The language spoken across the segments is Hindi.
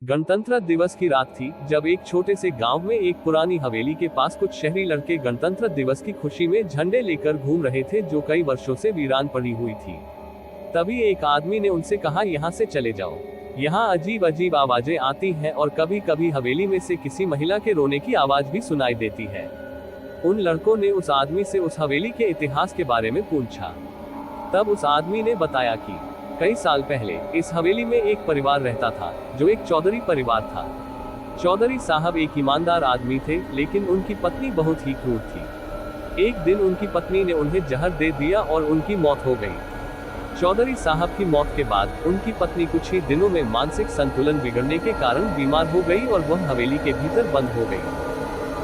गणतंत्र दिवस की रात थी जब एक छोटे से गांव में एक पुरानी हवेली के पास कुछ शहरी लड़के गणतंत्र दिवस की खुशी में झंडे लेकर घूम रहे थे जो कई वर्षों से वीरान पड़ी हुई थी। तभी एक आदमी ने उनसे कहा, यहाँ से चले जाओ, यहाँ अजीब अजीब आवाजें आती हैं और कभी कभी हवेली में से किसी महिला के रोने की आवाज भी सुनाई देती है। उन लड़कों ने उस आदमी से उस हवेली के इतिहास के बारे में पूछा। तब उस आदमी ने बताया कि कई साल पहले इस हवेली में एक परिवार रहता था जो एक चौधरी परिवार था। चौधरी साहब एक ईमानदार आदमी थे, लेकिन उनकी पत्नी बहुत ही क्रूर थी। एक दिन उनकी पत्नी ने उन्हें जहर दे दिया और उनकी मौत हो गई। चौधरी साहब की मौत के बाद उनकी पत्नी कुछ ही दिनों में मानसिक संतुलन बिगड़ने के कारण बीमार हो गई और वह हवेली के भीतर बंद हो गई।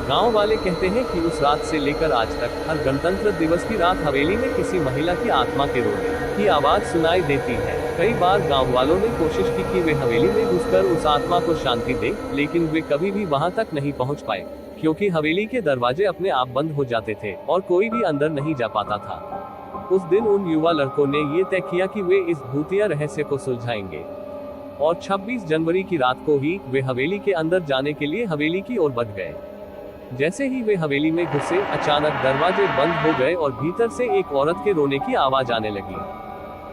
गांव वाले कहते हैं कि उस रात से लेकर आज तक हर गणतंत्र दिवस की रात हवेली में किसी महिला की आत्मा के रोने की आवाज सुनाई देती है। कई बार गांव वालों ने कोशिश की कि वे हवेली में घुसकर उस आत्मा को शांति दे, लेकिन वे कभी भी वहां तक नहीं पहुंच पाए, क्योंकि हवेली के दरवाजे अपने आप बंद हो जाते थे और कोई भी अंदर नहीं जा पाता था। उस दिन उन युवा लड़कों ने ये तय किया कि वे इस भूतिया रहस्य को सुलझाएंगे, और 26 जनवरी की रात को ही वे हवेली के अंदर जाने के लिए हवेली की ओर बढ़ गए। जैसे ही वे हवेली में घुसे, अचानक दरवाजे बंद हो गए और भीतर से एक औरत के रोने की आवाज आने लगी।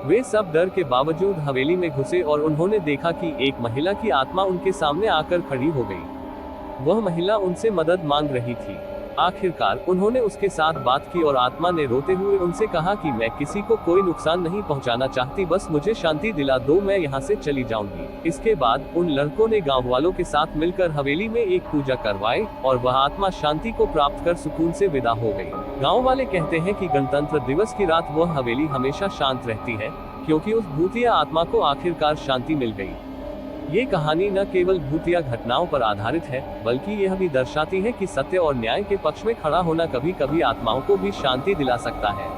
वे सब डर के बावजूद हवेली में घुसे और उन्होंने देखा कि एक महिला की आत्मा उनके सामने आकर खड़ी हो गई। वह महिला उनसे मदद मांग रही थी। आखिरकार उन्होंने उसके साथ बात की और आत्मा ने रोते हुए उनसे कहा कि मैं किसी को कोई नुकसान नहीं पहुंचाना चाहती, बस मुझे शांति दिला दो, मैं यहाँ से चली जाऊंगी। इसके बाद उन लड़कों ने गांव वालों के साथ मिलकर हवेली में एक पूजा करवाई और वह आत्मा शांति को प्राप्त कर सुकून से विदा हो गई। गाँव वाले कहते हैं कि गणतंत्र दिवस की रात वह हवेली हमेशा शांत रहती है, क्योंकि उस भूतिया आत्मा को आखिरकार शांति मिल गई। ये कहानी न केवल भूतिया घटनाओं पर आधारित है, बल्कि यह भी दर्शाती है कि सत्य और न्याय के पक्ष में खड़ा होना कभी कभी आत्माओं को भी शांति दिला सकता है।